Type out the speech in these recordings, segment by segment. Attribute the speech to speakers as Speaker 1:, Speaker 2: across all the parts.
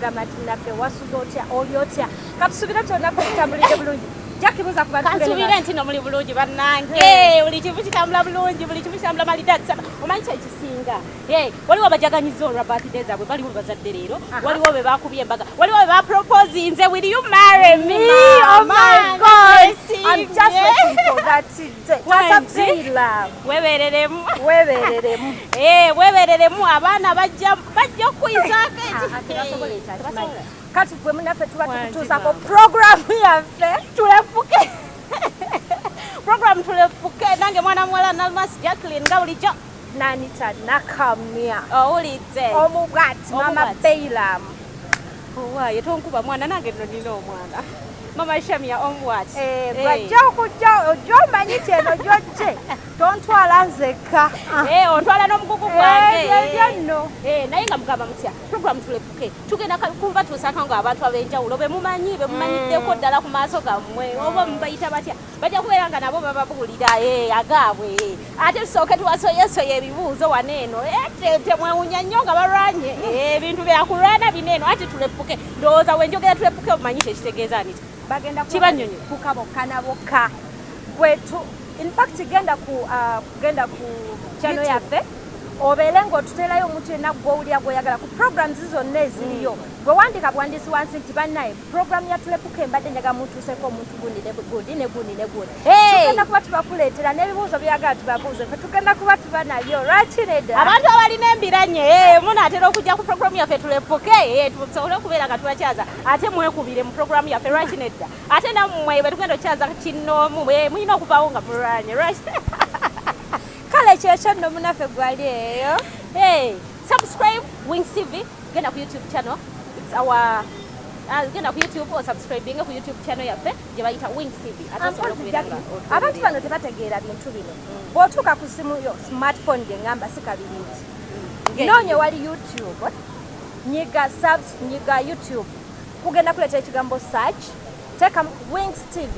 Speaker 1: program atinaffe wasuzotya olyotya katusubira kyonna kutambulire bulungi jakibuza kubantu
Speaker 2: kansubira nti no muli bulungi bannange buli kimu kitambula bulungi buli kimu kitambula malidadi sana omanyi kyekisinga waliwo abajaganyiza olwa birthday zaabwe baliwo bazadde leero waliwo be bakubye embaga waliwo be baproposi nze will you marry me
Speaker 1: oh my god I'm just waiting for that day
Speaker 2: webereremu abaana bajja okwizaako
Speaker 1: kati gwe munaffe tuba tukutuusako program yaffe
Speaker 2: Tuleppuke program Tuleppuke nange mwana muwala NALUMANSI Jacqueline nga bulijjo
Speaker 1: NANITAH NAKAMYA
Speaker 2: owulidde
Speaker 1: omubwati mama Babbamu
Speaker 2: owaye tonkuba mwana nange nno nina omwana mama Shamia omubwati
Speaker 1: bwajja okujja ojja omanyi kyeno gyojje tontwala nzekka
Speaker 2: ontwala n'omugugu gwange
Speaker 1: nno
Speaker 2: naye nga mugamba mutya program Tuleppuke tugenda kumva tuusaka nga abantu ab'enjawulo bemumanyiddeko ddala ku maaso gammwe oba mubayita batya bajja kubeera nga nabo bababuulira agaabwe ate tusooke tubasoyesoye ebibuuzo waneeno temwewunya nnyo nga balwanye ebintu byakulwana bineeno ati Tuleppuke ndowooza wenjogera Tuleppuke obumanyi kyekitegeeza anita
Speaker 1: bagenda
Speaker 2: kibanyonyi
Speaker 1: kukabokka nabokka bwetu in fact genda ku channel yaffe obeere ng'otuterayo omuntu yenna gw'owulira gw'oyagala ku programs zonna eziriyo gwe wandika bwandisi wansi nti bannaye program ya Tuleppuke mbadde njagala mutuuseko omuntu gundi ne gundi tugenda kuba tubakuleetera n'ebibuuzo byagala tubabuuze fe tugenda kuba tuba nabyo lwaki nedda
Speaker 2: abantu abalina embiranye munaatera okujja ku program yaffe Tuleppuke tusobole okubeera nga tubakyaza ate mwekubire mu program yaffe lwaki nedda ate nammwe bwe tugenda okyaza kinnoomu mulina okuvaawo nga mulwanye
Speaker 1: kale kyekyo nno munaffe gwali eyo
Speaker 2: subscribe Wings TV genda ku YouTube channel it's our genda ku YouTube or subscribing ku YouTube channel yaffe gye bayita Wings TV
Speaker 1: abantu bano tebategeera bintu bino bw'otuuka ku simu yo smartphone gye ngamba si kabiriiti noonye wali YouTube nyiga YouTube kugenda kuleeta ekigambo search teeka Wings TV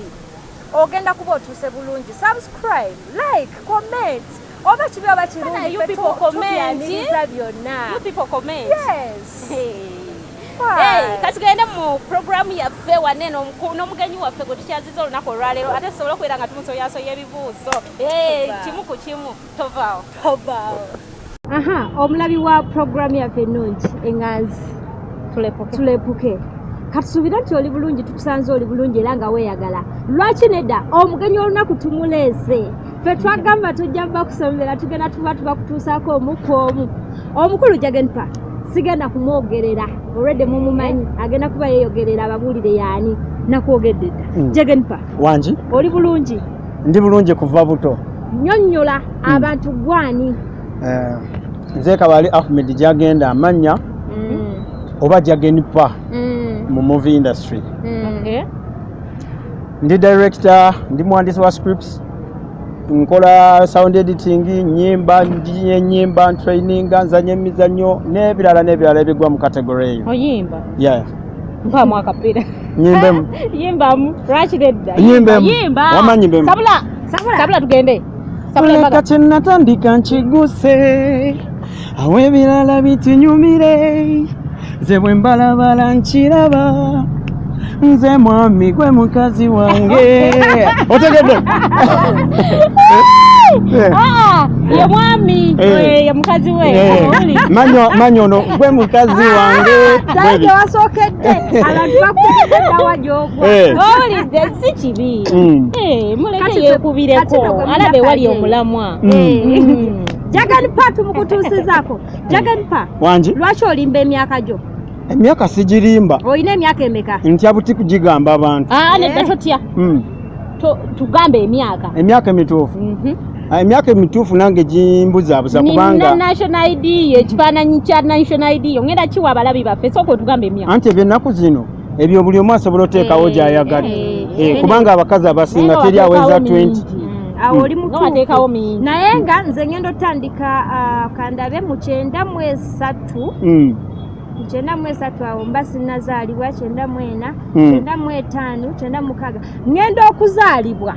Speaker 1: ogenda kuba otuuse bulungi subscribe like comment oba kibi oba kirungi tuyaniriza byonna
Speaker 2: kati tugende mu programu yaffe waneeno n'omugenyi waffe gwe tukyaziza olunaku olwaleero ate tusobole okubeera nga tumusoyasoya ebibuuzo kimu ku kimu tovaawo
Speaker 1: omulabi wa programu yaffe ennungi enganzi Tuleppuke katusuubira nti oli bulungi tukusanze oli bulungi era nga weeyagala lwaki nedda omugenyi olunaku tumuleese fe twagamba tujja bakusomera tugenda tubakutuusaako omu omukulu Jagen sigenda kumwogerera already mumumanyi agenda kuba yeeyogerera ababuulire yaani nakwogedde dda Jagen
Speaker 3: wangi
Speaker 1: oli bulungi
Speaker 3: ndi bulungi kuva buto
Speaker 1: nnyonnyola abantu gwani
Speaker 3: nze Kabali Ahmed Jagenda amanya oba Jagen mu movie industry ndi director ndi muhandisi wa scripts nkola sound editing nyimba training nzanya emizannyo n'ebirala ebigwa mu category eyo
Speaker 2: oyimba
Speaker 3: mpa
Speaker 2: mwaka pira
Speaker 3: yimbamu
Speaker 2: lwaki nedda
Speaker 3: wamanyi
Speaker 2: sabula tugende
Speaker 3: leka kyenatandika nkiguse awo ebirala bitunyumire nze bwe mbalabala nkiraba nze mwami gwe mukazi wange otegedde
Speaker 2: ye mwami ye mukazi we
Speaker 3: manyo ono gwe mukazi wange
Speaker 1: dage wasookedde abantu bakutegedawa gyogwa
Speaker 2: owulidde si kibi muleke yeekubireko alabe wali omulamwa
Speaker 1: Jagen tumukutuusizaako Jagen
Speaker 3: wangi
Speaker 1: lwaki olimba emyaka gyo
Speaker 3: emyaka sigirimba
Speaker 1: olina emyaka emeka
Speaker 3: ntya buti kugigamba abantu
Speaker 2: nedda totya tugambe emyaka
Speaker 3: emituufu emyaka emituufu nange gimbuzaabuza kubanga
Speaker 2: national ID ekifaananyi kya national ID ongenda kiwa abalabi baffe sooka otugambe emyaka
Speaker 3: anti ebyennaku zino ebyo buli omu asobola oteekawo gy'ayagala kubanga abakazi abasinga teri aweza 20
Speaker 1: oli mutuufu naye nga nze ngenda otandika kandabe mu 93 93 awo mba sinnazaalibwa 94 95 96 ngenda okuzaalibwa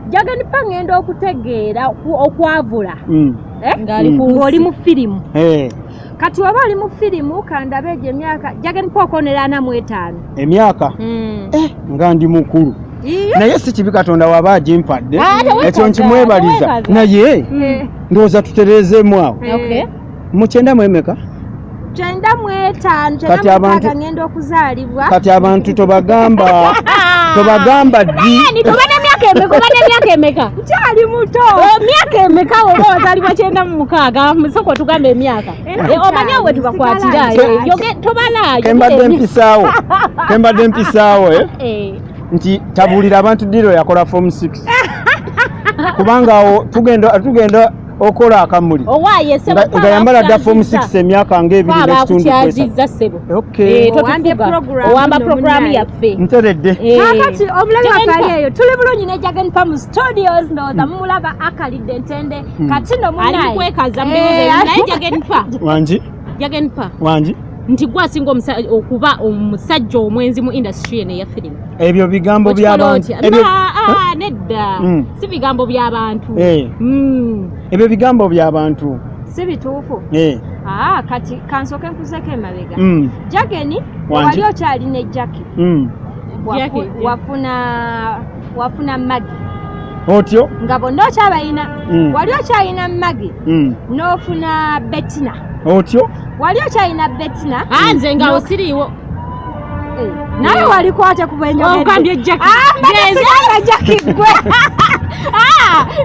Speaker 1: Jagen ngenda okutegeera okwavula ng'oli mu firimu kati waba oli mu firimu kandabe gye emyaka Jagen Pokonera 45
Speaker 3: emyaka nga ndi mukulu naye si kibi Katonda waba agimpadde ekyo nkimwebaliza naye ndowooza tutereezeemu awo mu 9 mu emeka
Speaker 1: 95
Speaker 3: kati abantu
Speaker 1: ngenda okuzaalibwa
Speaker 3: kati abantu tobagamba ddi
Speaker 2: tobana emyaka emeka
Speaker 1: nkyali muto
Speaker 2: emyaka emeka oba wazaalibwa 96 musoko tugambe emyaka omanya we tubakwatira tobala
Speaker 3: kembadde mpisaawo nti tabuulira abantu diro yakola form 6 kubanga awo tugenda okola akamuli nga yambala dda form 6 emyaka nga 2 n'ekitundu
Speaker 2: owamba programu yaffe
Speaker 3: nteredde
Speaker 1: kakati omulabi wafali eyo tuli bulungi ne Jagen Pa mu studios ndowooza mumulaba akalidde ntende kati no munaye
Speaker 2: kwekaza naye Jagen Pa
Speaker 3: wangi
Speaker 2: nti gwasinga okuba omusajja omwenzi mu industry eno eya firimu
Speaker 3: ebyo bigambo by'abantu
Speaker 2: nedda si bigambo by'abantu
Speaker 3: ebyo bigambo by'abantu
Speaker 1: si bituufu kati kansooke nkuzeko emabega Jagen wali okyali ne Jackie wafuna Magi
Speaker 3: otyo
Speaker 1: nga bonna okyabalina wali okyalina Magi n'ofuna Bettina
Speaker 3: otyo
Speaker 1: wali okyalina Bettina
Speaker 2: nze nga osiriiwo
Speaker 1: naye wali kwate ku
Speaker 2: bwenyogambye
Speaker 1: Jackie gwe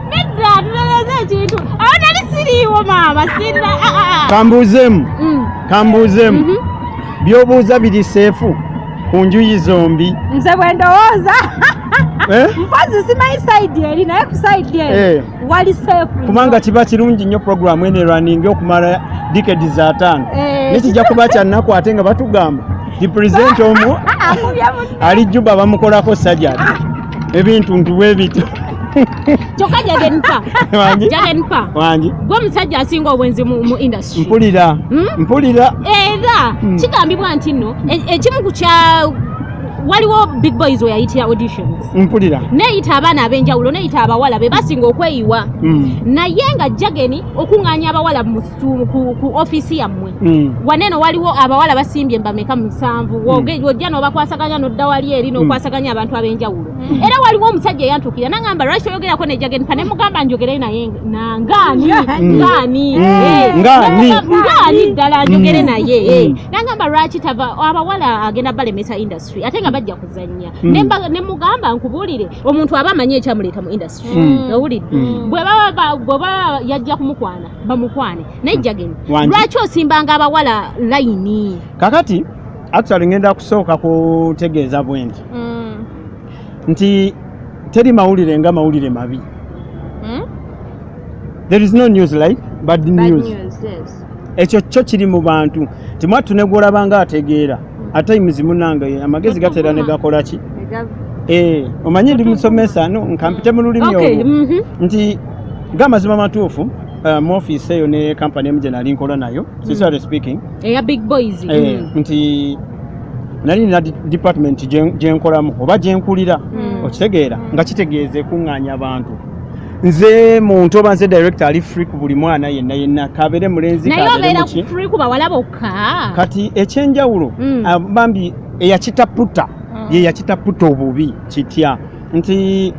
Speaker 2: nedda tutereeza ekintu awo nali siriiwo maama sinna
Speaker 3: kambuuzeemu by'obuuza biri seefu ku njuyi zombi
Speaker 1: nze bwe ndowooza mpozi simanyi sayidi eri naye ku sayidi eri wali seefu
Speaker 3: kubanga kiba kirungi nnyo puroguramu eno erwaninga okumala dikedi za 5 nekijja kuba kyannaku ate nga batugamba dipurezidenti omu ali Juba bamukolako sajjati ebintu ntuwe ebito
Speaker 2: kyokka Jagen Pa
Speaker 3: wangi
Speaker 2: gwe omusajja asinga obwenzi mu industry
Speaker 3: mpulira
Speaker 2: era kigambibwa nti nno ekimu ku kya waliwo big boys we yayitira auditions
Speaker 3: mpulira
Speaker 2: neyita abaana ab'enjawulo neyita abawala be basinga okweyiwa naye nga Jagen okuŋŋaanya abawala ku ofisi yammwe waneno waliwo abawala basimbye mbameka 7 wojja n'obakwasaganya n'odda wali eri n'okwasaganya abantu ab'enjawulo era waliwo omusajja eyantuukira nagamba lwaki oyogerako ne Jagen Pa ne mugamba njogere naye ngaani ddala njogere naye nagamba lwaki tava abawala agenda balemesa industry ate nga bajja kuzannya ne mugamba nkubuulire omuntu aba amanyi ekyamuleeta mu industry owulidde bwe baba yajja kumukwana bamukwane naye Jagen lwaki osimbanga abawala layini
Speaker 3: kakati actually ngenda kusooka kutegeeza bwendi nti teri mawulire nga mawulire mabi there is no news like bad news ekyo kyo kiri mu bantu timwatunegoolabanga ategeera atimes munange amagezi gatera ne gakola ki omanyi ndi musomesa nkampite mu lulimi olwo nti ng'amazima matuufu mu office eyo ne kampani emu gye nali nkola nayo sincerely speaking
Speaker 2: eya big boys
Speaker 3: nti nali nina department gye nkolamu oba gye nkulira okitegeera nga kitegeeze kuŋŋaanya abantu nze muntu oba nze director ali free ku buli mwana yenna kabere mulenzi
Speaker 2: kabere muki free ku bawala bokka
Speaker 3: kati ekyenjawulo bambi eyakitaputa ye yakitaputa obubi kitya nti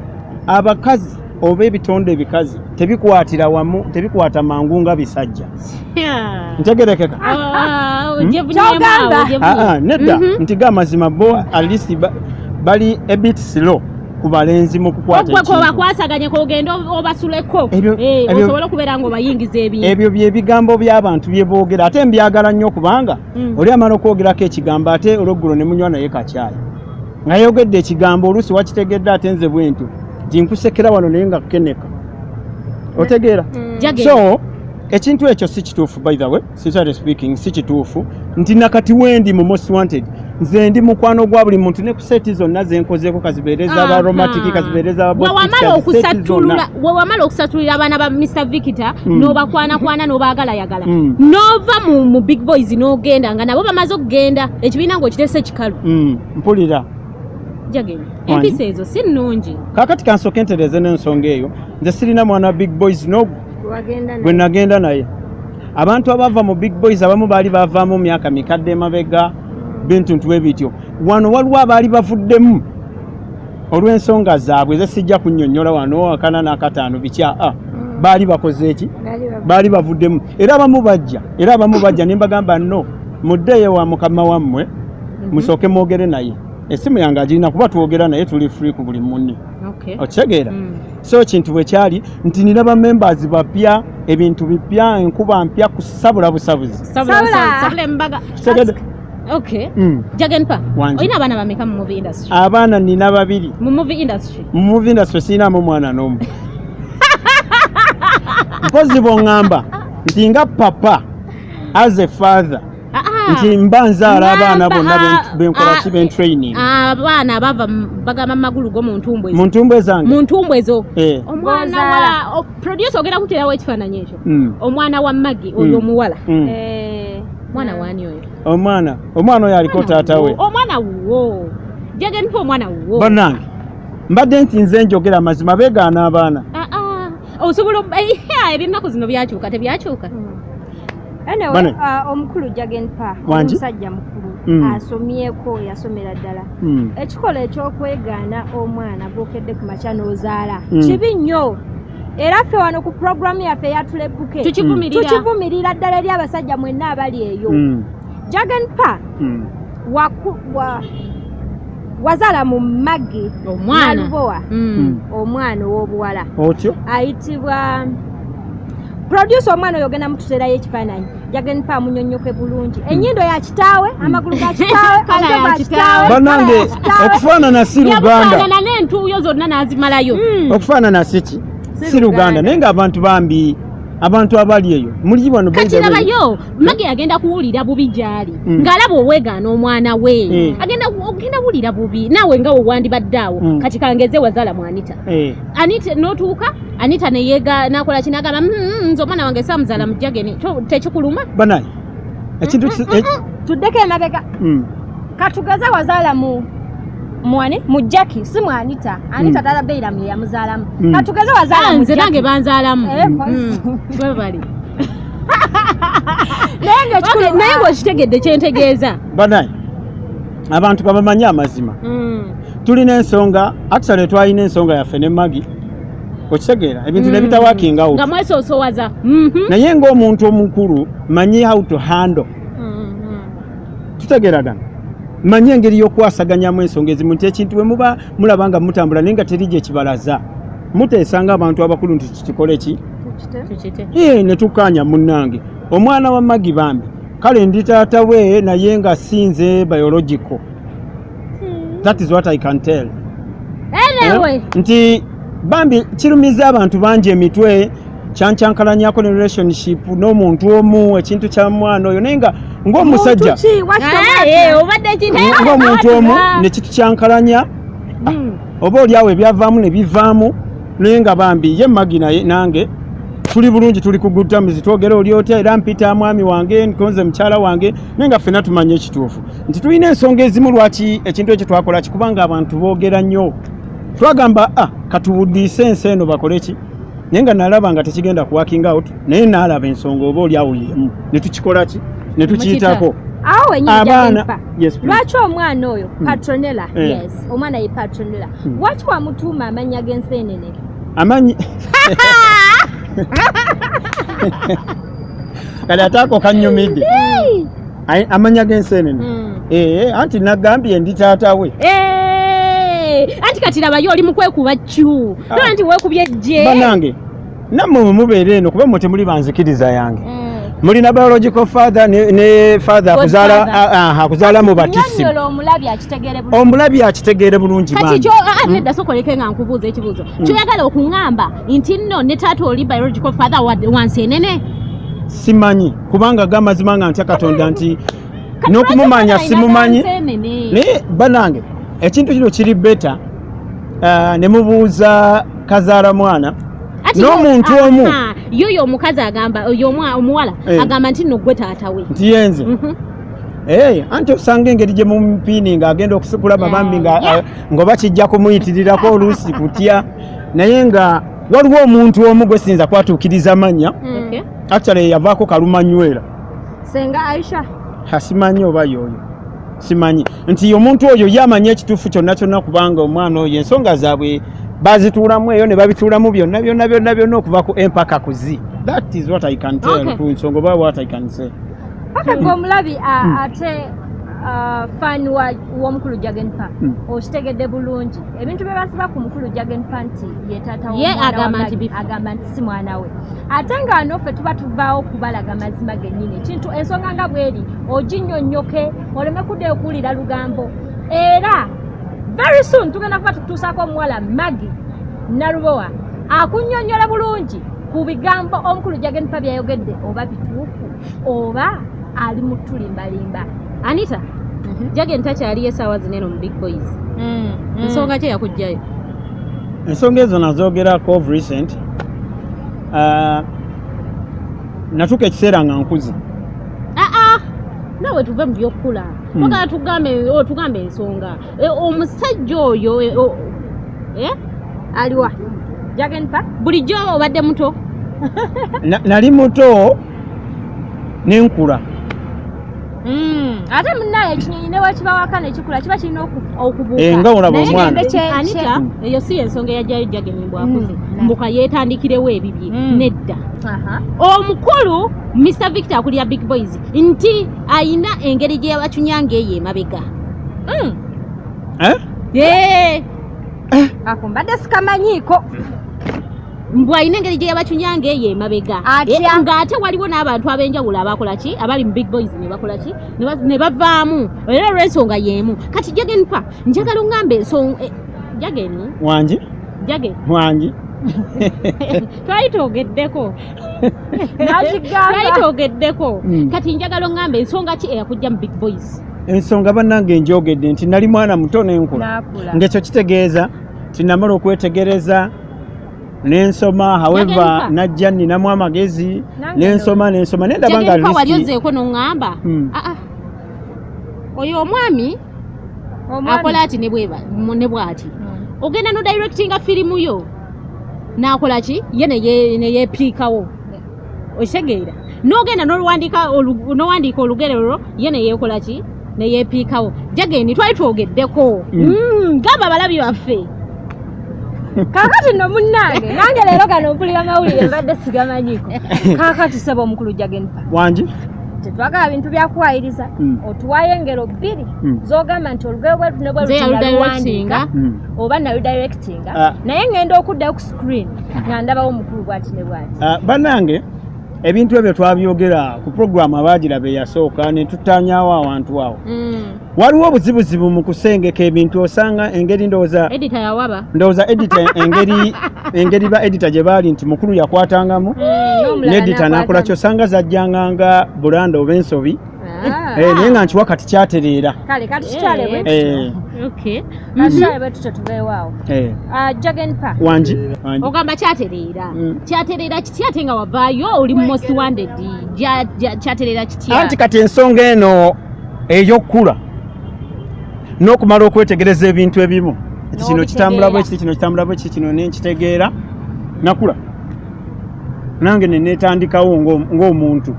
Speaker 3: abakazi oba ebitonde ebikazi tebikwatira wamu tebikwata mangu nga bisajja ntegerekeka nedda nti gamazima bo at least bali a bit slow ku balenzi mu kukwata
Speaker 2: ekintu bakwasaganye kogenda obasuleko osobola okubeera nga obayingiza ebintu
Speaker 3: ebyo bye bigambo by'abantu bye boogera ate mbyagala nnyo kubanga oli amala okwogerako ekigambo ate olweggulo ne munywa naye kacyayi ngayogedde ekigambo oluusi wakitegedde ate nze bwentu nti nkusekera wano naye nga kukeneka otegeera so ekintu ekyo si kituufu by the way sincerely speaking si kituufu nti nakati wendi mu most wanted nze ndi mukwano gwa buli muntu ne ku seti zonna zenkozeeko kazibeereza aba romantic kazibeereza aba
Speaker 2: wewamala okusatulira abaana ba Mr. Victor n'obakwanakwana n'obaagalagala n'ova mu big boys n'ogenda nga nabo bamaze okugenda ekibiina ng'okitese kikalu
Speaker 3: mpulira
Speaker 2: Jagen empisa ezo si nnungi
Speaker 3: kaakati kansooke ntereeze n'ensonga eyo nze sirina mwana big boys no gwe nagenda naye abantu abava mu big boys abamu baali bavaamu myaka mikadde emabega bintu ntwe bityo wano waliwo abaali bavuddemu olw'ensonga zaabwe zesijja kunnyonnyola wano akana n'akataano bikya baali bakoze eki baali bavuddemu era abamu bajja ne mbagamba no muddeeyo wa mukama wammwe musooke mwogere naye essimu yange agirina kuba twogera naye tuli free ku buli munni okitegeera so kintu bwe kyali nti nina bamembers bapya ebintu bipya enkuba mpya kusabula busabuzi
Speaker 2: Jagen pa oyina abaana bameka mu movie industry?
Speaker 3: Abaana nina 2
Speaker 2: mu movie industry.
Speaker 3: Mu movie industry sinamu mwana n'omu mpozi bongamba nti nga papa as a father nti mbanzaala abaana bonna benkola kiben training
Speaker 2: abaana abava bagamba magulu go mu
Speaker 3: ntumbwe zange
Speaker 2: mu ntumbwe zo omwana wala producer ogenda kuterawo ekifaananyi ekyo omwana wa Magi oyo omuwala mwana wani oyo
Speaker 3: omwana oyo aliko taata we
Speaker 2: omwana wo Jagen po omwana wo
Speaker 3: bannange mbadde nti nze njogera mazima beegaana abaana
Speaker 2: osobola ebinaku zino byakyuka tebyakyuka
Speaker 1: anyway omukulu Jagen pa omusajja mukulu asomyeko yasomera ddala ekikola ekyokwegaana omwana gwokedde ku makya n'ozaala kibi nnyo era ffe wano ku programu yaffe ya Tuleppuke tukivumirira ddala eri abasajja mwenna abali eyo Jagen pa wazaala mu Magi Nalubowa omwana ow'obuwala
Speaker 3: otyo
Speaker 1: ayitibwa producer omwana oyo ogenda mututerayo ekifaananyi Jagen pa munyonnyoke bulungi ennyindo ya kitaawe amagulu ga kitaawe ga kitaawe
Speaker 3: bannange okufaanana si Luganda
Speaker 2: n'entuuyo zonna n'azimalayo
Speaker 3: okufaanana si Luganda naye ng'abantu bambi abantu abali eyo muli wano
Speaker 2: kakirabayo Magi agenda kuwulira bubi gyali ng'alaba oweegaana omwana we agenda kuwulira bubi naawe nga wewandibaddeawo kati kangeze wazaala mu ANITAH ANITAH n'otuuka ANITAH neyeega nakola kinagamba nze omwana wange saamuzaala mu Jagen tekikuluma
Speaker 3: banaye ekintu
Speaker 1: tuddeko emabega katugeze wazaala mu Jackie si mu ANITAH tala Beiramu yamuzaalamu katugeze wazaala mu
Speaker 2: nze nange banzaalamu bali naye ng'okitegedde kyentegeeza
Speaker 3: banaye abantu babamanyi amazima tulina ensonga actually twalina ensonga yaffe ne Magi okitegeera ebintu ne bitawakinga out
Speaker 2: nga mwesoosowaza
Speaker 3: naye ng'omuntu omukulu manyi how to handle tutegeeragana manyi engeri y'okwasaganyamu ensonga ezimu nti ekintu bwe muba mulaba nga mutambula naye nga teri gye kibalaza muteesanga abantu abakulu nti tukikole ki ne tukkaanya munnange omwana wa Magi bambi kale ndi taata we naye nga sinze biological that is what I can tell nti bambi kirumiza abantu bangi emitwe kyankyankalanyako ne relationship n'omuntu omu ekintu kya mwana oyo naye nga ng'omusajja ng'omuntu omu ne kitukyankalanya oba oliawo ebyavaamu ne bivaamu naye nga bambi ye Magi naye nange tuli bulungi tuli ku good terms twogera oli otya era mpita mwami wange nkonze mukyala wange naye nga ffenna tumanye ekituufu nti tulina ensonga ezimu lwaki ekintu ekyo twakola kikubanga abantu boogera nnyo twagamba katuwuddiise ensi eno bakole ki naye nga nalaba nga tekigenda ku working out naye naalaba ensonga oba oliawo yemu ne tukikola ki ne tukiyitako
Speaker 1: awo abaana lwaki omwana oyo Patronella omwana ye Patronella lwaki wamutuuma amanya g'enseenene
Speaker 3: amanyi kale ataako kannyumidde amanya g'enseenene anti nagambye ndi taata we
Speaker 2: anti kati labayo oli mukwekuba ccu nti weekubye ejje
Speaker 3: bannange nammwe mubeera eno kuba mmwe temuli banzikiriza yange mulina biological father ne father akuzaala mu batisi omulabi akitegeere bulungi
Speaker 2: kati kyo nedda sokoleke nga nkubuuza ekibuuzo kyoyagala okuŋŋamba nti nno ne taata oli biological father wanseenene
Speaker 3: simanyi kubanga gamazima nga ntya Katonda nti n'okumumanya simumanyi naye bannange ekintu kino kiri beta ne mubuuza kazaala mwana n'omuntu omu
Speaker 2: yoyo omukazi agamba oyo omuwala agamba nti nno gwe taata we
Speaker 3: nti yenze anti osanga engeri gye mumupiini ng'agenda okusikulaba bambi ng'oba kijja kumuyitirirako oluusi kutya naye nga waliwo omuntu omu gwe sinza kwatuukiriza mannya actually yavaako Kalumanywera
Speaker 1: senga Aisha
Speaker 3: simanyi oba yoyo simanyi nti omuntu oyo yamanya ekituufu kyonna kubanga omwana oyo ensonga zaabwe bazituulamu eyo ne babituulamu byonna okuva ku empaka kuzi. That is what I can tell ku nsonga oba what I can say.
Speaker 1: Paka ng'omulabi ate fani w'omukulu Jagen Pa okitegedde bulungi ebintu bye basiba ku mukulu Jagen Pa nti ye taata agamba nti si mwana we ate nga noffe tuba tuvaawo kubalaga mazima gennyini ekintu ensonga nga bweri oginnyonnyoke oleme kudda okuwulira lugambo era very soon tugenda kuba tutuusaako omuwala Magi Nalubowa akunnyonnyola bulungi ku bigambo omukulu Jagen Pa byayogedde oba bituufu oba ali mu tulimbalimba.
Speaker 2: Anita, Jagen takyali esaawa zineno mu Big Boys. Ensonga ki yakujjayo?
Speaker 3: Ensonga ezo nazoogerako of recent. Natuuka ekiseera nga nkuze.
Speaker 2: Nawe tuve mu by'okkula. Twagala tugambe ensonga. Omusajja oyo
Speaker 1: aliwa Jagen Pa
Speaker 2: bulijjo obadde muto?
Speaker 3: Nali muto nenkula.
Speaker 1: Ate munnaye ekinyonyi ne wekibawaka nekikula kiba kirina okubuuka.
Speaker 3: Nga olaba omwana.
Speaker 2: Anita, eyo si ensonga eyajjayo Jagen bwakuze. Mbuka yeetandikirewo ebibye. Nedda. Omukulu Mr. Victor akulira Big Boys nti ayina engeri gye yabacunyanga eyo emabega.
Speaker 1: Ako mbadde sikamanyiiko.
Speaker 2: Mbw ayina engeri gye yabacunyanga eyo emabega ng'ate waliwo n'abantu ab'enjawulo abakola ki abali mu Big Boys ne bakola ki ne bavaamu era olw'ensonga y'emu. Kati Jagen Pa njagala oŋŋambe ensonga Jagen twali twogeddeko kati njagala oŋŋambe ensonga ki eyakujja mu Big Boys?
Speaker 3: Ensonga bannange njogedde nti nali mwana muto n'enkula ng'ekyo kitegeeza tinamala okwetegereza nensoma however najja ninamu amagezi nensoma nendaba nga
Speaker 2: riski wali ozeeko n'oŋŋamba oyo omwami akola ati ne bw'ati ogenda no directinga firimu yo n'akola ki ye ne yeepiikawo okitegeera n'ogenda n'owandiika Olugero ye ne yeekola ki ne yeepiikawo. Jagen twali twogeddeko gamba abalabi baffe kakati no munnange nange leero gano mpulira mawulire mbadde sigamanyiiko kakati saba omukulu Jagen Pa
Speaker 3: wangi
Speaker 1: tetwagala bintu byakuwayiriza otuwayo engero bbiri z'ogamba nti Olugero bwetu ne bweruwandiika oba naludirectinga naye ngenda okuddayo ku screen nga ndabawo omukulu bw'ati ne bw'ati.
Speaker 3: Bannange ebintu ebyo twabyogera ku programu abaagiraba eyasooka ne tutanyaawo awantu awo. Waliwo obuzibuzibu mu kusengeka ebintu osanga engeri ndowooza edita engeri ba edita gye baali nti mukulu yakwatangamu n'edita n'akola kyosanga zajjanga nga bulanda oba ensobi naye nga nkiwa kati kyatereera.
Speaker 1: Kale kati kitwale bwe tuveewaawo. Jagen Pa
Speaker 3: wangi
Speaker 2: ogamba kyatereera kitya ate nga wavaayo oli most wanted kyatereera kitya?
Speaker 3: Anti kati ensonga eno ey'okkula n'okumala okwetegereza ebintu ebimu kino kitambula bwe kiti kino kitambula bwe kiti kino nenkitegeera nakula nange neneetandikawo ng'omuntu.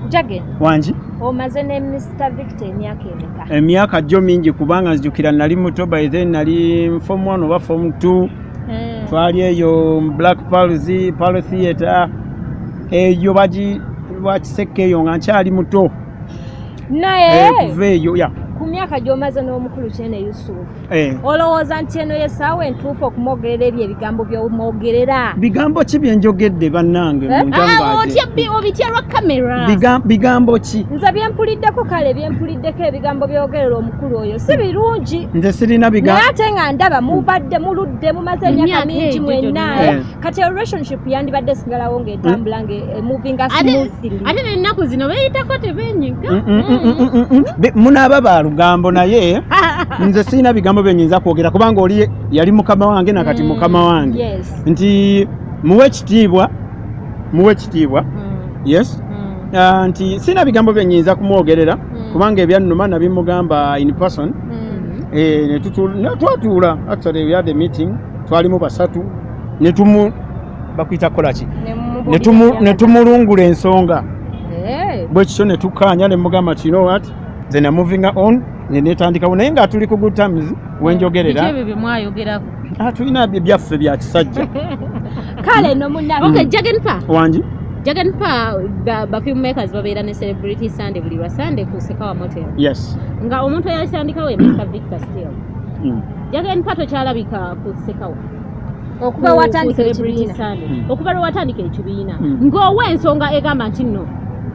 Speaker 1: Jagen
Speaker 3: wangi
Speaker 1: omaze ne Mr. Victor emyaka emeka?
Speaker 3: Emyaka jjo mingi kubanga nzijukira nali muto by then nali form 1 oba form 2 twali eyo Black Pearl Theatre eyo bakisekka eyo nga nkyali muto
Speaker 1: naye
Speaker 3: kuva eyo
Speaker 1: ku myaka gy'omaze n'omukulu Kyene Yusuf olowooza nti eno yesaawa entuufu okumwogerera ebyo ebigambo by'omwogerera?
Speaker 3: Bigambo ki byenjogedde bannange
Speaker 2: obitya lwa kamera?
Speaker 3: Bigambo ki?
Speaker 1: Nze byempuliddeko kale byempuliddeko ebigambo by'ogerera omukulu oyo si birungi.
Speaker 3: Nze sirina bigambo
Speaker 1: naye ate nga ndaba mubadde muludde mumaze emyaka mingi mwenna kati relationship yandibadde sigalawo ng'etambula ng'emovinga smoothly.
Speaker 2: Ate n'ennaku zino beeyitako tebenyiga
Speaker 3: munaaba lugambo naye nze sirina bigambo byenyinza kwogera kubanga oli yali mukama wange nakati mukama wange nti muwe ekitiibwa yes nti sirina bigambo byenyinza kumwogerera kubanga ebyannuma nabimugamba in person twatuula actually we had a meeting twalimu basatu netumu bakuyita kola ki ne tumulungula ensonga bwe kityo ne tukkaanya ne mugamba you know what then I'm moving on ne netandikawo naye nga tuli ku good terms wenjogerera
Speaker 2: ebyo bye mwayogerako
Speaker 3: tulina byaffe bya kisajja
Speaker 1: kale no munna
Speaker 2: okay Jagen.Ba
Speaker 3: Jagen.Ba
Speaker 2: ba filmmakers babeera ne celebrity Sunday buli lwa Sunday ku Sekawa Motel
Speaker 3: yes
Speaker 2: nga omuntu yasandikawo Mr. Victor still Jagen.Ba tokyalabika ku Sekawa
Speaker 1: okuba watandika ekibiina
Speaker 2: okuba watandika ekibiina ng'owa ensonga egamba nti nno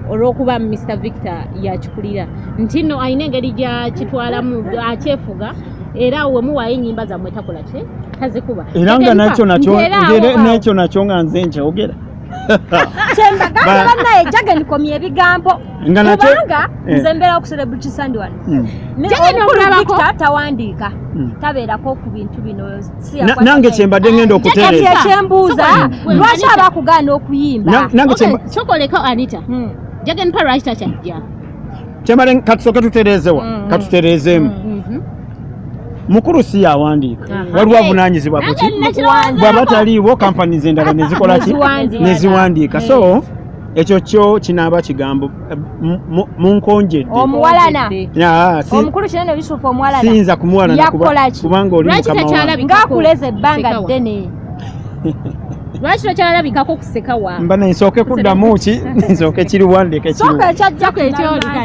Speaker 2: olw'okuba Mr. Victor yakikulira nti nno ayina engeri gyakitwalamu akyefuga era wemuwaayo ennyimba zammwe takola ki tazikuba
Speaker 3: era nga nakyo nakyo nga nze nkyogera
Speaker 1: kyembagamba bannaye Jagen komya ebigambo kubanga nze mbeera ku celebrity Sunday wano Victor tawandiika tabeerako ku bintu bino
Speaker 3: nange kyembadde ngenda okutereeza
Speaker 1: kyembuuza lwaki abakugaana okuyimba
Speaker 2: sokoleko ANITAH Jagen.Ba lwaki takyajja
Speaker 3: kyembadde katusooke katutereezeemu mukulu si yawandiika waliwo avunaanyizibwa kuki bw'aba taliiwo companies endala nezikola ki neziwandiika so ekyo kyo kinaaba kigambo munkonjedde
Speaker 1: omuwalana omukulu kinene Yusufu omuwalana
Speaker 3: siyinza kumuwalana kubanga oli mukama
Speaker 1: ngaakuleza ebbanga ddene
Speaker 2: lwaki tokyalabikako kusekawa
Speaker 3: mba nsooke kuddamu ki nsooke kiriwandiika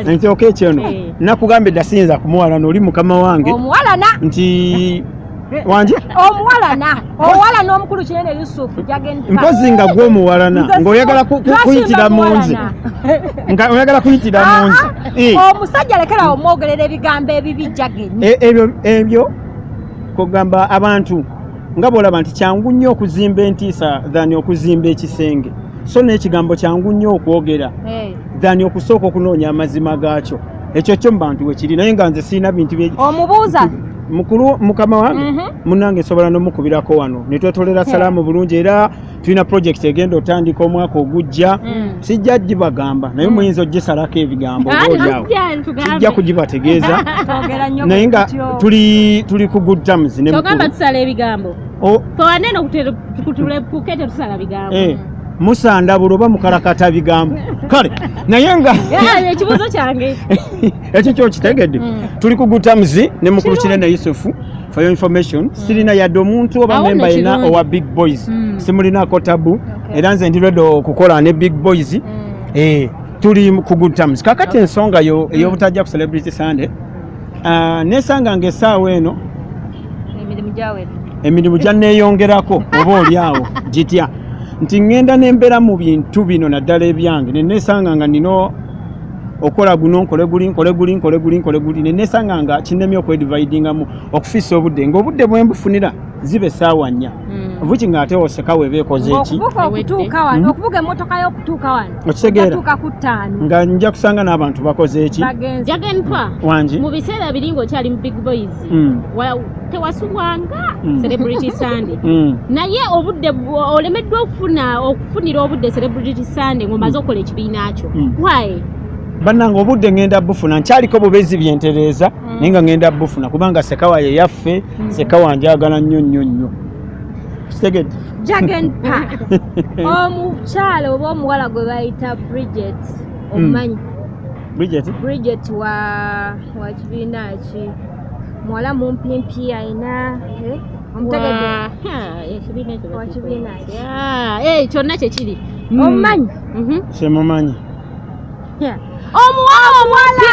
Speaker 3: nsooke ekyono nakugambye dda siyinza kumuwalana oli mukama wange
Speaker 1: omuwalana
Speaker 3: nti wangi
Speaker 1: omuwalana omukulu kinene Yusufu Jagen.Ba
Speaker 3: mpozi nga gw'omuwalana ng'oyagala kuyitira mu nze
Speaker 1: omusajja lekera omwogerera ebigambo ebibi Jagen
Speaker 3: ebyo kugamba abantu nga bw'olaba nti kyangu nnyo okuzimba entiisa dhani okuzimba ekisenge so n'ekigambo kyangu nnyo okwogera dhani okusooka okunoonya amazima gaakyo ekyo kyo mu bantu wekiri naye nga nze siina bintu
Speaker 1: omubuuza
Speaker 3: mukulu mukama wange munnange nsobola n'omukubirako wano ne twetolera salaamu bulungi era tulina project egenda otandika omwaka ogujja sijja gibagamba naye muyinza ogisalako ebigambo obaolyawo sijja kugibategeeza naye nga tuli ku good terms ne
Speaker 2: togamba tusala ebigambo towaneno kutuleppuke tetusala bigambo
Speaker 3: musandabula oba mukalakata bigambo kale naye nga
Speaker 2: ekibuuzo kyange
Speaker 3: ekyo kyokitegedde tuli ku good terms ne mukulu kinene Yusufu for your information sirina yadde omuntu oba memba yena owa big boys simulinako tabu era nze ndi ready okukola ne big boys tuli ku good terms kakati ensonga ey'obutajja ku celebrity Sunday nesanga ng'essaawa eno emirimu gyanneeyongerako oba oliawo gitya nti ngenda nembeera mu bintu bino naddala ebyange nenesanga nga nino okola guno nkole guli nenesanga nga kinnemye okwedividingamu okufiisa obudde ng'obudde bwe mbufunira zibe essaawa 4 vuki ng'ate osekawo eba ekoze eki
Speaker 1: okuvuga emmotoka y'okutuuka wano
Speaker 3: okitegeera
Speaker 1: ku 5
Speaker 3: nga nja kusanga n'abantu bakoze eki
Speaker 2: Jagen.Ba
Speaker 3: wangi
Speaker 2: mu biseera biri ng'okyali mu big boys tewasubwanga celebrity Sunday naye obudde olemeddwa okufunira obudde celebrity Sunday ng'omaze okukola ekibiina kyo why
Speaker 3: bannange obudde ngenda bufuna nkyaliko bubezi byentereeza naye nga ngenda bufuna kubanga Sekawa ye yaffe Sekawa njagala nnyo kitegedde
Speaker 1: Jagen.Ba omukyalo oba omuwala gwe bayita Bridget omumanyi Bridget wa kibiina ki muwala mumpimpi ayina omutegedde wa kibiina ki
Speaker 2: kyonna kyekiri
Speaker 1: omumanyi
Speaker 3: semumanyi
Speaker 2: omuwala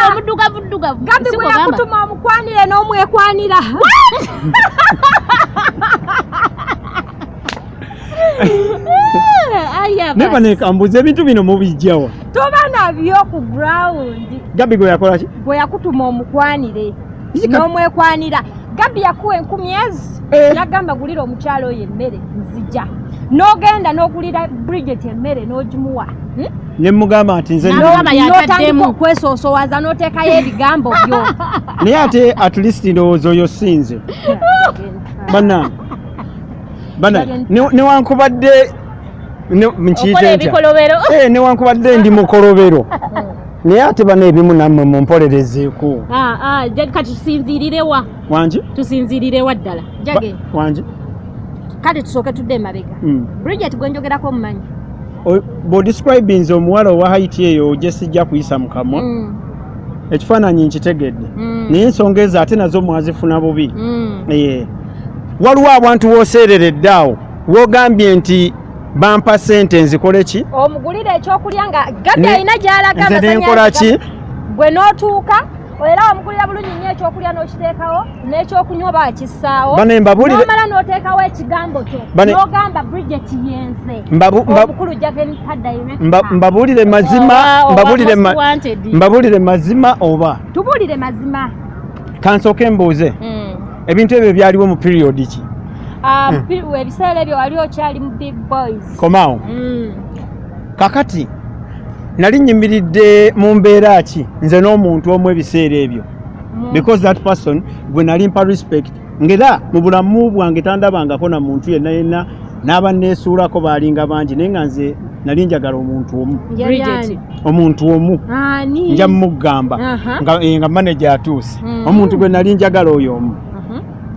Speaker 2: omuddugavu
Speaker 1: Gabi bwe yakutuma omukwanire n'omwekwanira
Speaker 3: neba nekambuza ebintu bino mubijjawa
Speaker 1: toba nabyo ku ground
Speaker 3: Gabi gwe yakola ki
Speaker 1: bwe yakutuma omukwanire n'omwekwanira Gabi yakuwa 10,000 nagamba gulira omukyalo oyo emmere nzija n'ogenda n'ogulira Bridget emmere n'ogimuwa
Speaker 3: ne mugamba nti nze
Speaker 1: n'otandika okwesoosowaza n'oteekayo ebigambo byo
Speaker 3: naye ate at least ndowooza oyo sinze bannange newankubadde newankubadde ndi mukolobero naye ate bano ebimu nammwe mumpolerezeeko
Speaker 2: kati tusinzirirewa
Speaker 3: wangi
Speaker 2: tusinzirirewa ddala
Speaker 1: Jage
Speaker 3: wangi
Speaker 1: kale tusooke tudde emabega Bridget gwe njogerako omumanyi
Speaker 3: bo describing omuwala owa height eyo jesijja kuyisa mu kamwa ekifaananyi nkitegedde naye ensonga ezo ate nazo mwazifuna bubi waliwo abantu wooseereredde awo wogambye nti bampa sente nzikole ki
Speaker 1: omugulire ekyokulya nga gadde alina gy'alaga
Speaker 3: nkola ki
Speaker 1: bwe n'otuuka era wamugulira bulungi nnyo ekyokulya n'okiteekawo n'ekyokunywa bakissaawo n'omala n'oteekawo ekigambo kyo n'ogamba Bridget yenze omukulu Jagen
Speaker 3: mbabuulire mazima oba
Speaker 1: tubuulire mazima
Speaker 3: kansooke mbuuze ebintu ebyo byaliwo mu period ki
Speaker 1: ebiseera ebyo wali okyali mu big boys
Speaker 3: komaawo kakati nali nyimiridde mu mbeera ki nze n'omuntu omu ebiseera ebyo because that person gwe nali mpa respect ngera mu bulamu bwange tandabangako na muntu yenna n'aba neesuulako baalinga bangi naye nga nze nali njagala omuntu omu nja mugamba nga manager atuuse omuntu gwe nali njagala oyo omu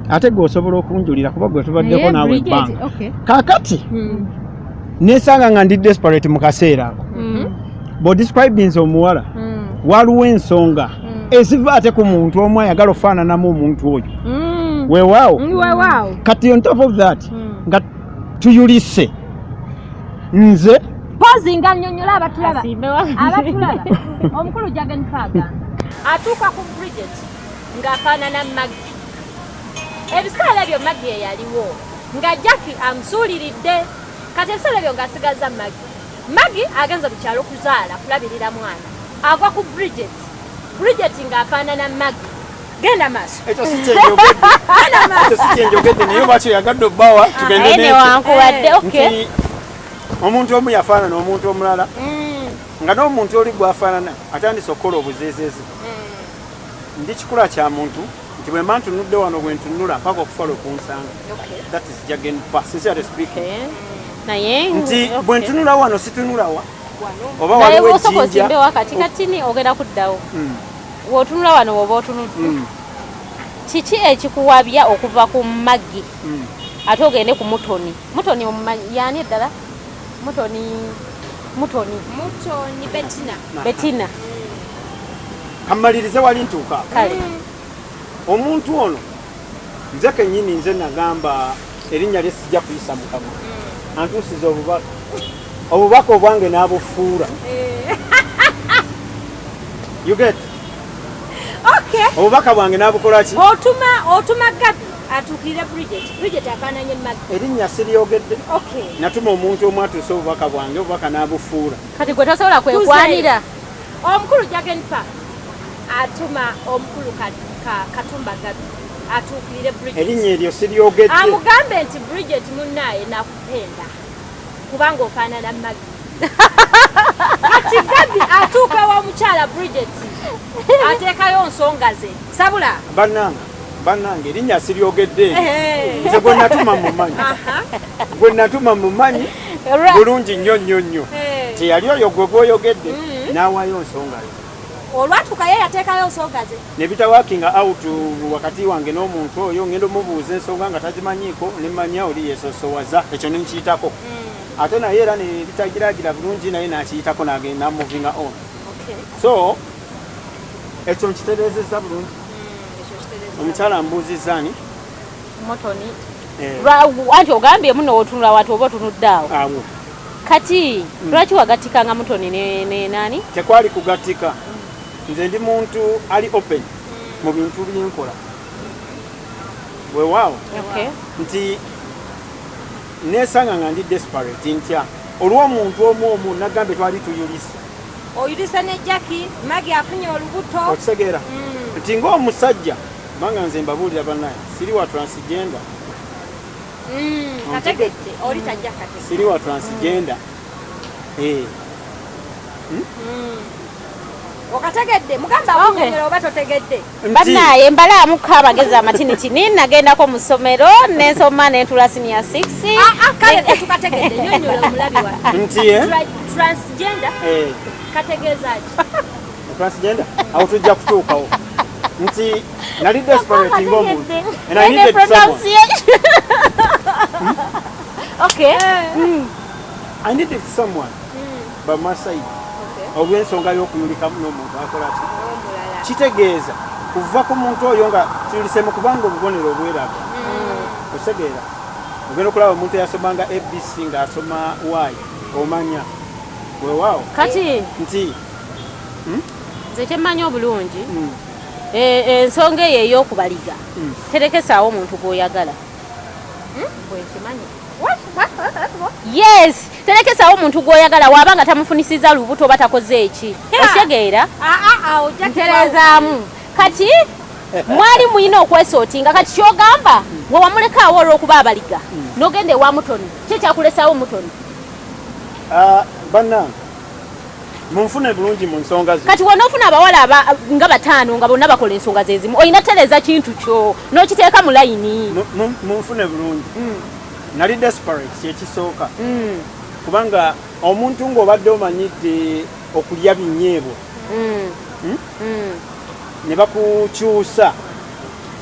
Speaker 3: ate gwe osobola okunjulira kuba gwe tubaddeko naawe ebbanga kakati neesanga nga ndi desperate mu kaseera ako bw'odescribing omuwala waliwo ensonga eziva ate ku muntu omu ayagala ofaananamu omuntu oyo weewaawo kati on top of that nga tuyulise nze
Speaker 1: pozi nga nnyonnyola abatulaba omukulu Jagen Kaga
Speaker 2: atuuka ku Bridget ng'afaanana Maggie ebiseera ebyo Maggie eyaliwo nga Jackie amusuuliridde kati ebiseera ebyo ng'asigaza Maggie agenza ku kyalo kuzaala kulabirira mwana agwa ku Bridget ng'afaanana Maggie genda maaso
Speaker 3: ekyo si kyenjogedde naye lwaki yagadde obbawa tugende
Speaker 2: newankuwadde
Speaker 3: omuntu omu yafaanana omuntu omulala nga n'omuntu oli gwafaanana atandise okukola obuzeezezi ndi kikula kya muntu nti bwe mba ntunudde wano bwe ntunula mpaka okufa lwe kunsanga that is Jagen Pa sincerely speaking nti bwe ntunula wano situnulawa oba waliwo ejjinja
Speaker 2: wakati katini ogenda kuddawo w'otunula wano woba otunudde kiki ekikuwabya okuva ku Maggie ate ogende ku Mutoni yaani eddala Mutoni Bettina
Speaker 3: kammalirize wali ntuuka omuntu ono nze kennyini nze nagamba erinnya lye sijja kuyisa mu kamwa antuusiza obubaka obwange n'abufuula you get obubaka bwange n'abukola ki
Speaker 2: otuma Gabi atuukirire Bridget afaananye Maggie
Speaker 3: erinnya siryogedde natuma omuntu omu atuuse obubaka bwange obubaka n'abufuula
Speaker 2: kati gwe tosobola kwekwanira omukulu Jagen Pa atuma omukulu Katumba Gabi atuukirire Bridget
Speaker 3: erinnya eryo siryogedde
Speaker 2: amugambe nti Bridget munnaye nakupenda kubanga ofaanana Maggie kati Gabi atuuka w'omukyala Bridget ateekayo nsonga ze sabula
Speaker 3: bannange erinnya siryogedde nze gwe natuma mumanyi bulungi nnyo teyali oyo gwe gwoyogedde n'awaayo nsonga ze
Speaker 2: olwatuuka ye yateekayo nsonga ze
Speaker 3: ne bitawakinga out wakati wange n'omuntu oyo ngenda omubuuza ensonga nga tazimanyiiko nemanya oli yesosowaza ekyo nenkiyitako ate naye era ne bitagiragira bulungi naye nakiyitako nagenda moving on so ekyo nkitereezezza bulungi omukyala mbuuzizza ani
Speaker 2: Mutoni anti ogambye muno otunula watu oba otunudde awo kati lwaki wagatikanga Mutoni ne nani
Speaker 3: tekwali kugatika nze ndi muntu ali open mu bintu byenkola weewaawo nti neesanga nga ndi desperate ntya olw'omuntu omu nagambe twali
Speaker 2: oyulisa ne Jackie Maggie afunye olubuto
Speaker 3: okitegeera nti ng'omusajja kubanga nze mbabuulira bannaye siri wa transgender
Speaker 2: kategedde oli tajja kati
Speaker 3: siri wa transgender
Speaker 2: okategedde mugamba abunyonyola oba totegedde
Speaker 1: bannaye mbalaamuko abagezi amatinitini nagendako mu ssomero nensoma nentula senior 6
Speaker 2: kale tetukategedde nyonyola omulabi wa
Speaker 3: nti
Speaker 2: transgender kategeezaki
Speaker 3: transgender awo tujja kutuukawo nti nali desperate ng'omuntu and I needed someone I needed someone by my side. Olw'ensonga y'okuyulikamu n'omuntu akola ati kitegeeza kuva ku muntu oyo nga tuyulise mu kubanga obubonero obweraga otegeera ogenda okulaba omuntu eyasomanga ABC ng'asoma Y omanya weewaawo
Speaker 2: kati
Speaker 3: nti
Speaker 2: nze kyemmanyi obulungi ensonga eyo ey'okubaliga terekesaawo omuntu gw'oyagala bwekimanyi yes terekesaawo omuntu gw'oyagala waaba nga tamufunisiza lubuto oba takoze eki otegeera nterezaamu kati mwali muyina okwesootinga kati kyogamba we wamulekaawo olw'okuba abaliga n'ogenda ewa mutoni ki ekyakulesaawo mutoni
Speaker 3: bannange munfune bulungi mu nsonga ze
Speaker 2: kati wanoofuna abawala nga bataano nga bonna bakola ensonga zezimu olina tereza kintu kyo n'okiteeka mu layini
Speaker 3: munfune bulungi nali desperate kyekisooka kubanga omuntu ng'obadde omanyidde okulya binyeebwa ne bakukyusa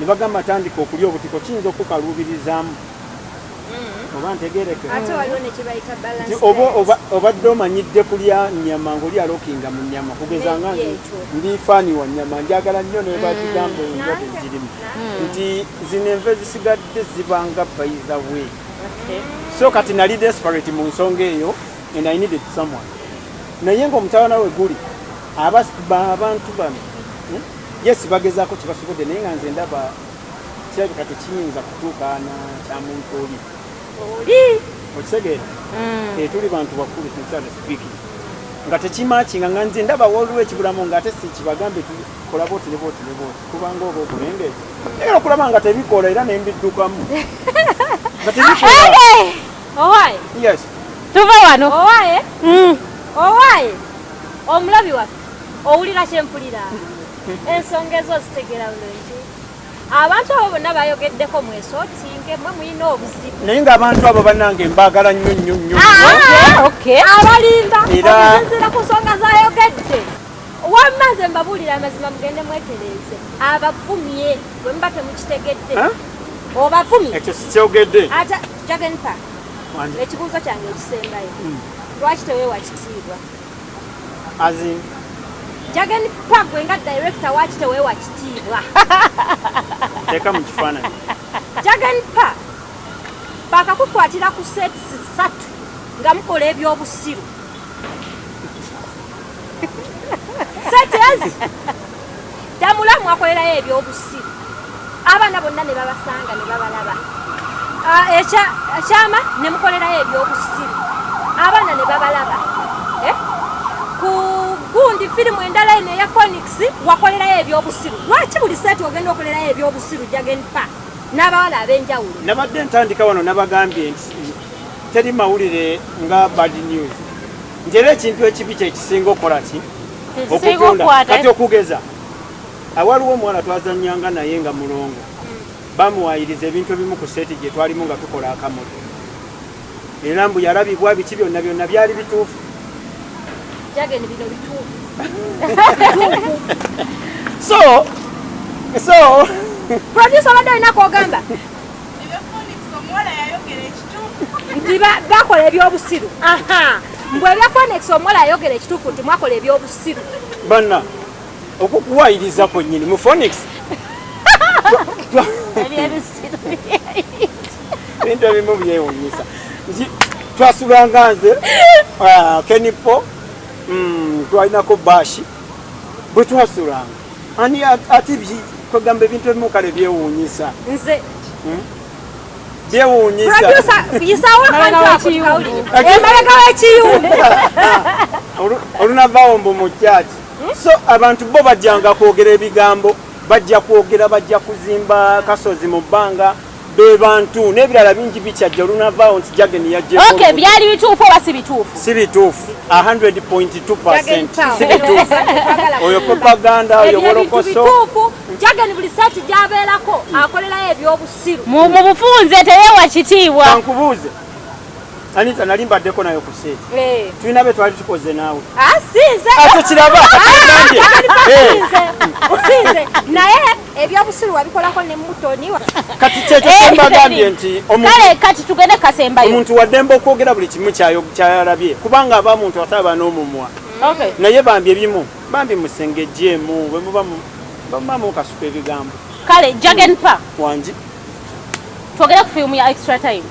Speaker 3: ne bagamba tandika okulya obutiko kiyinza okukaluubirizaamu oba ntegereke obadde omanyidde kulya nnyama ng'oli alokinga mu nnyama kugeza nga ndi faani wa nnyama njagala nnyo ne bakigambo enjabu zirimu nti zino enve zisigadde zibanga by the way so kati nali desperate mu nsonga eyo and I needed someone naye ng'omutawana we guli abantu bano yes bagezaako kyebasobodde naye nga nze ndaba kirabika tekiyinza kutuukaana kya muntu oli okitegeera tuli bantu bakulu sincerely speaking nga tekimakinga nga nze ndaba waliwo ekibulamu ng'ate sikibagambe kola booti ne booti ne booti kubanga oba okulengeza naye okulaba nga tebikola era nembiddukamu nga tebikola
Speaker 1: owaye
Speaker 3: yes
Speaker 2: tuva wano
Speaker 1: owaye omulabi waffe owulira kyempulira ensonga ezo zitegeera bulungi abantu abo bonna bayogeddeko mwesootinge mwe mulina obuzibu
Speaker 3: naye ng'abantu abo bannange mbaagala nnyo nnyo nnyo
Speaker 1: abalimba okusinziira ku nsonga zayogedde wamma nze mbabuulira amazima mugende mwetereeze abavumye bwe muba temukitegedde obavumye
Speaker 3: ekyo sikyogedde
Speaker 1: ate jagenpa ekibuuzo kyange ekisembayo lwaki teweewa kitiibwa
Speaker 3: azin
Speaker 1: Jagen pa gwe nga director waki teweewa kitiibwa
Speaker 3: teeka mu kifaananyi
Speaker 1: Jagen pa bakakukwatira ku sets 3 nga mukola ebyobusiru sets damulamu akolerayo ebyobusiru abaana bonna ne babasanga ne babalaba ekyama ne mukolerayo ebyobusiru abaana ne babalaba ku gundi firimu endala eno eya Phoenix wakolerayo ebyobusiru lwaki buli seti ogenda okolerayo ebyobusiru Jagen pa n'abawala ab'enjawulo
Speaker 3: nabadde ntandika wano nabagambye nti teri mawulire nga bad news njera ekintu ekibi kyekisinga okukola ki okutunda kati okugeza awaliwo omuwala twazannyanga naye nga mulongo bamuwayiriza ebintu ebimu ku seti gye twalimu nga tukola akamoto era mbu yalabibwa biki byonna byonna byali bituufu
Speaker 1: Jagen bino bituufu
Speaker 3: so
Speaker 1: producer wadde alina kwogamba nti bakola ebyobusiru mbwe ebya Phoenix omuwala yayogera ekituufu nti mwakola ebyobusiru
Speaker 3: banna okukuwayiriza kwennyini mu Phoenix bintu ebimu byewunyisa twasulanga nze Kenipo twalinako bashi bwe twasulanga ani ati kwegamba ebintu ebimu kale byewuunyisa
Speaker 1: nze
Speaker 3: byewuunyisa
Speaker 1: emabega w'ekiyumba
Speaker 3: olunavaawo mbu mu kyaki so abantu bo bajjanga kwogera ebigambo bajja kwogera bajja kuzimba kasozi mu bbanga be bantu n'ebirala bingi bikyajja olunavaawo nti Jagen yajjeko
Speaker 2: byali bituufu oba si bituufu
Speaker 3: si bituufu 100.2% si bituufu oyo propaganda oyo wolokoso
Speaker 1: Jagen buli sati gy'abeerako akolerayo ebyobusiru
Speaker 2: mu bufunze teyeewa kitiibwa
Speaker 3: kankubuuze Anita nali mbaddeko nayo ku stage. Tulina be twali tukoze naawe.
Speaker 2: Sinze.
Speaker 3: Tukiraba.
Speaker 2: Sinze. Naye ebyobusiru wabikolako ne Mutoni.
Speaker 3: Kati kyekyo kyembagambye nti
Speaker 2: kale kati tugende Kasembayo.
Speaker 3: Omuntu waddemba okwogera buli kimu kyalabye kubanga aba muntu ataba n'omumwa. Naye bambi ebimu bambi musengejjeemu bwe muba bamama okasuka ebigambo.
Speaker 2: Kale Jagen pa
Speaker 3: wangi
Speaker 2: twogera ku filmu ya Extra Time.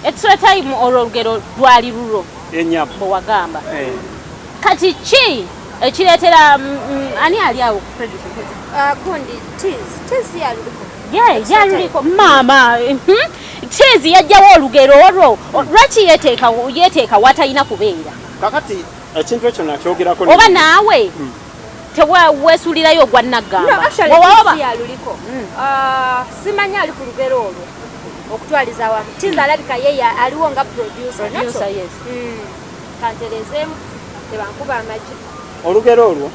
Speaker 2: Extra Time Olugero lwali lulo
Speaker 3: enyabo
Speaker 2: bwe wagamba. Kati ki ekireetera ani ali awo ku producer?
Speaker 1: Gundi Tiz yaluliko.
Speaker 2: Yaluliko mama. Tiz yajjawo Olugero olwo lwaki yeteeka watalina kubeera.
Speaker 3: Kakati ekintu ekyo nakyogerako
Speaker 2: oba naawe teweesuulirayo ogwa Naggamba.
Speaker 1: Tiz yaluliko. Simanyi ali ku Lugero olwo okutwaliza awamu. Tiz alabika ye aliwo nga producer.
Speaker 2: Yes.
Speaker 1: Kanterezeemu tebankuba amagi.
Speaker 3: Olugero olwo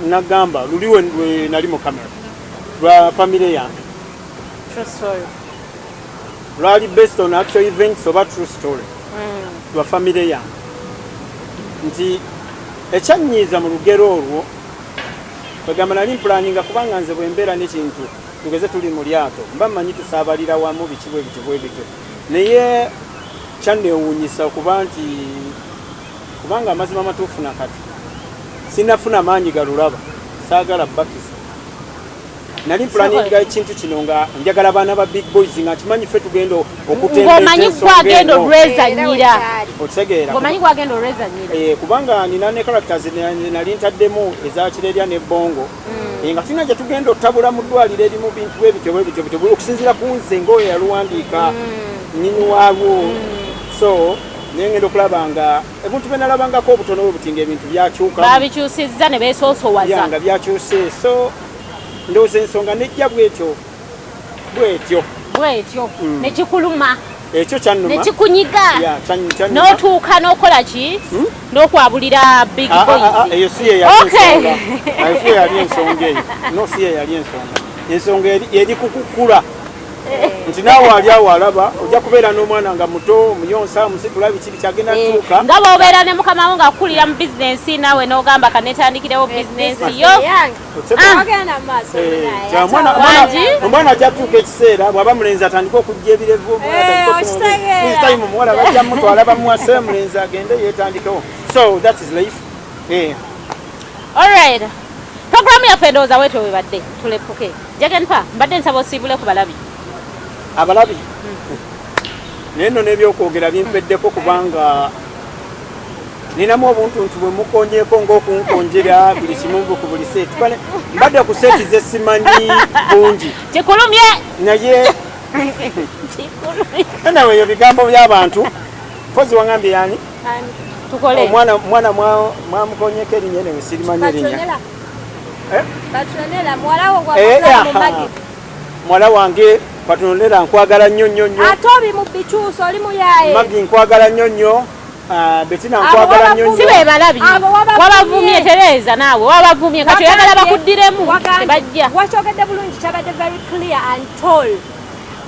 Speaker 3: Naggamba luliwe nali mu kamera lwa family yange.
Speaker 2: True story.
Speaker 3: Lwali based on actual events oba true story. Lwa family yange. Nti ekyanyiiza mu Lugero olwo kwegamba nali mpulaninga kubanga nze bwe mbeera n'ekintu tugeze tuli mu lyato mba mmanyi tusaabalira wamu biki bwe bityo naye kyanneewuunyisa kubanga amazima amatuufu nakati sinafuna maanyi galulaba saagala bakisa nali mpulaninga ekintu kino nga njagala abaana ba big boys nga kimanyi ffe tugenda
Speaker 2: okutembeomanyi gwagenda olwezanyira
Speaker 3: otegeera
Speaker 2: omanyi gwagenda olwezanyira
Speaker 3: kubanga nina ne characters nali ntaddemu ezakirerya n'ebbongo nga tulina gye tugenda otabula mu ddwaliro erimu bintu bwebityo okusinziira ku nze ng'oyo yaluwandiika nnyini waalwo so naye ngenda okulaba nga ebintu bye nalabangako obutono bwe buti ng'ebintu byakyuka
Speaker 2: babikyusizza ne beesoosowaza
Speaker 3: nga byakyuse so ndowooza ensonga nejja bwetyo
Speaker 2: nekikuluma
Speaker 3: ekyo kyannuma
Speaker 2: nekikunyiga n'otuuka n'okola ki n'okwabulira big boys
Speaker 3: eyo si ye yali ensonga eyo no si ye yali ensonga eri kukukula nti naawe ali awo alaba ojja kubeera n'omwana nga muto omuyonsa musitula biki kyagenda tuuka
Speaker 2: nga bw'obeera ne mukama wo ng'akukulira mu bizinensi naawe n'ogamba kanneetandikirewo bizinensi yo
Speaker 3: omwana ajja tuuka ekiseera bw'aba mulenzi atandika okujja ebirevu time omuwala bajja mutwala bamuwase mulenzi agende yeetandikewo so that is life.
Speaker 2: Alright, programu yaffe ndowooza weetwe webadde Tuleppuke. Jagen pa mbadde nsaba osiibule ku balabi
Speaker 3: abalabi naye nno n'ebyokwogera bimpeddeko kubanga ninamu obuntuntu bwe mukonyeeko ng'okunkonjera buli kimu ku buli seeti mbadde ku seeti ze simanyi bungi
Speaker 2: kikulumye
Speaker 3: naye nawe ebyo bigambo by'abantu mpozi wangambye yani
Speaker 2: tukole
Speaker 3: omwana mwamukonyeko erinnya newe sirimanyi erinnya mwala wange Patunonera nkwagala nnyo
Speaker 1: atobi mu bikyuso oli muyaye
Speaker 3: Magi nkwagala nnyo Betina nkwagala nnyo
Speaker 2: si be balabi wabavumye Tereza naawe wabavumye kati oyagala bakuddiremu tebajja
Speaker 1: wakyogedde bulungi kyabadde very clear and told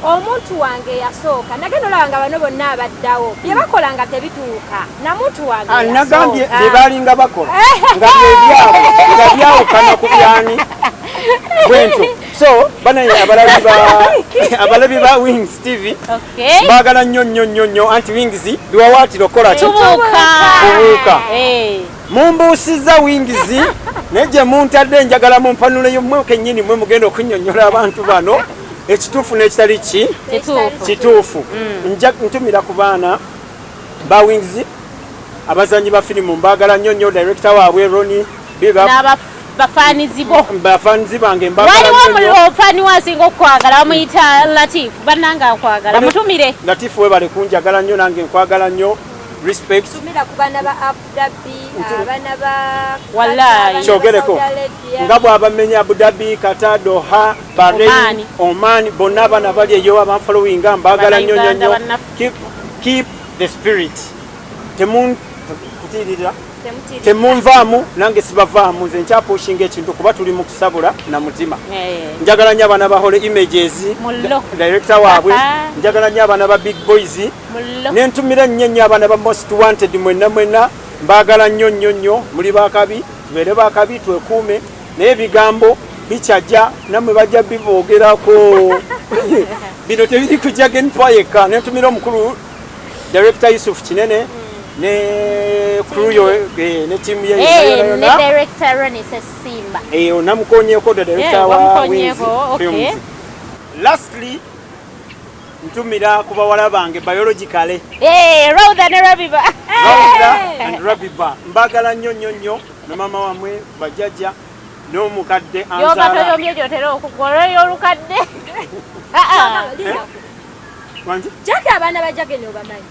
Speaker 1: omuntu wange yasooka nagenda olaba bano bonna abaddawo bye bakola nga tebituuka namuntu wange
Speaker 3: nagambye bye balinga bakola nga byawukana ku byani bwento so banaye abalabi ba Wings TV bagala nnyo anti Wings biwawaatira okola
Speaker 2: tubuuka
Speaker 3: mumbuusiza Wings neje muntadde njagala mumpanule mmwe kennyini mmwe mugenda okunnyonnyola abantu bano ekituufu n'ekitali kituufu ntumira ku baana ba Wings abazanyi ba firimu mbagala nnyo director waabwe Ronnie
Speaker 2: bafanizi
Speaker 3: bange
Speaker 2: waliwo omufani wasinga okukwagala bamuyita Latif bannanga akwagala mutumire
Speaker 3: Latif webale kunjagala nnyo nange nkwagala nnyo respect
Speaker 1: tumira ku baana ba Abu Dhabi abaana ba
Speaker 2: wallahi
Speaker 3: kyogereko nga bw'abamenya Abu Dhabi Qatar Doha Bahrain Oman bonna abaana bali eyo abanfollowinga mbagala nnyo keep the spirit kutirira temunvaamu nange sibavaamu nze nkyapushinga ekintu kuba tuli mu kusabula na mutima njagala nnyo abaana bahole images director waabwe njagala nnyo abaana ba big boys nentumira nnyo abaana ba most wanted mwenna mbaagala nnyo muli bakabi tubeere bakabi twekuume naye ebigambo bikyajja nammwe bajja biboogerako bino tebiri ku Jagen twayeka nentumira omukulu director Yusuf Kinene ne crew yo ne team ye
Speaker 2: ne director Rani Sesimba
Speaker 3: onamukonyeko director wa films. Lastly ntumira ku bawala bange biologically
Speaker 2: Rhoda
Speaker 3: and Rabiba mbagala nnyo ne mama wamwe bajjajja n'omukadde anzala
Speaker 2: olukadde
Speaker 3: wanji
Speaker 1: Jake abaana ba Jagen obamanyi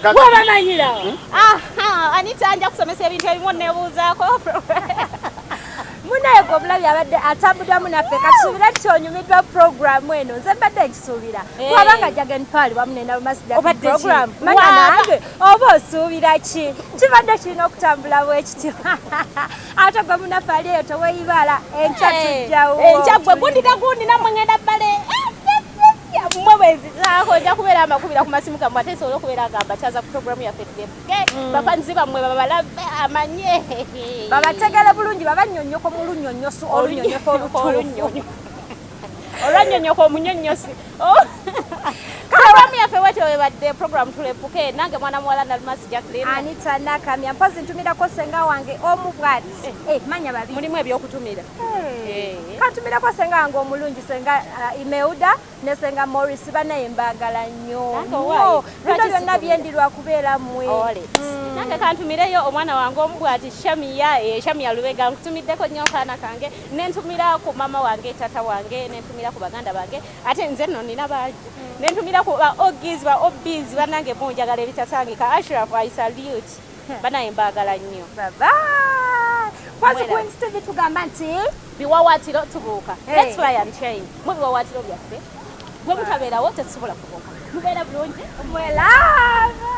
Speaker 3: abamanyira
Speaker 2: Anita anja kusomesa ebintu ebimu nebuuzaako
Speaker 1: munaye gobulabi abadde atambuddamu naffe kasuubira nti onyumiddwa programu eno nze mbadde ekisuubira kubanga Jagen Pali wamu nena Masida program manya nange oba osuubira ki kibadde kirina okutambula bwekityo ate gwe munaffe ali eyo teweeyibala enkya tujjawo
Speaker 2: enkya gwe gundi namwe ngenda bbale mmwe bwezizaako nja kubeera amakubira ku masimu gammwe ate nsobola okubeera agamba kyaza ku programu yaffe Tuleppuke bafanzi bammwe babalabe amanye
Speaker 1: babategere bulungi babannyonnyoko mu lunnyonnyosi olunnyonnyoko
Speaker 2: olwannyonnyoko omunyonnyosi programu yaffe wetyo webadde programu Tuleppuke nange mwana muwala NALUMANSI Jacqueline
Speaker 1: Anita Nakamya mpozi ntumirako senga wange omu bwati manya babi
Speaker 2: mulimu ebyokutumira
Speaker 1: kantumirako senga wange omulungi senga Imeuda ne senga Morris banaye mbagala nnyo bino byonna byendirwa kubeera mmwe
Speaker 2: nange kantumireyo omwana wange omu bwati Shamia Lubega nkutumiddeko nnyo kaana kange nentumira ku mama wange tata wange nentumira ku baganda bange ate nze nno nina bangi nentumira ku ba Oggies ba Obbies banange munjagala ebitasangika Ashraf I salute banaye mbagala nnyo
Speaker 1: baba kwazi Queen Steve tugamba nti
Speaker 2: biwawaatiro tubuuka let's fly and change mu biwawaatiro byaffe bwe mutabeerawo tetusobola kubuuka mubeera bulungi
Speaker 1: mwelava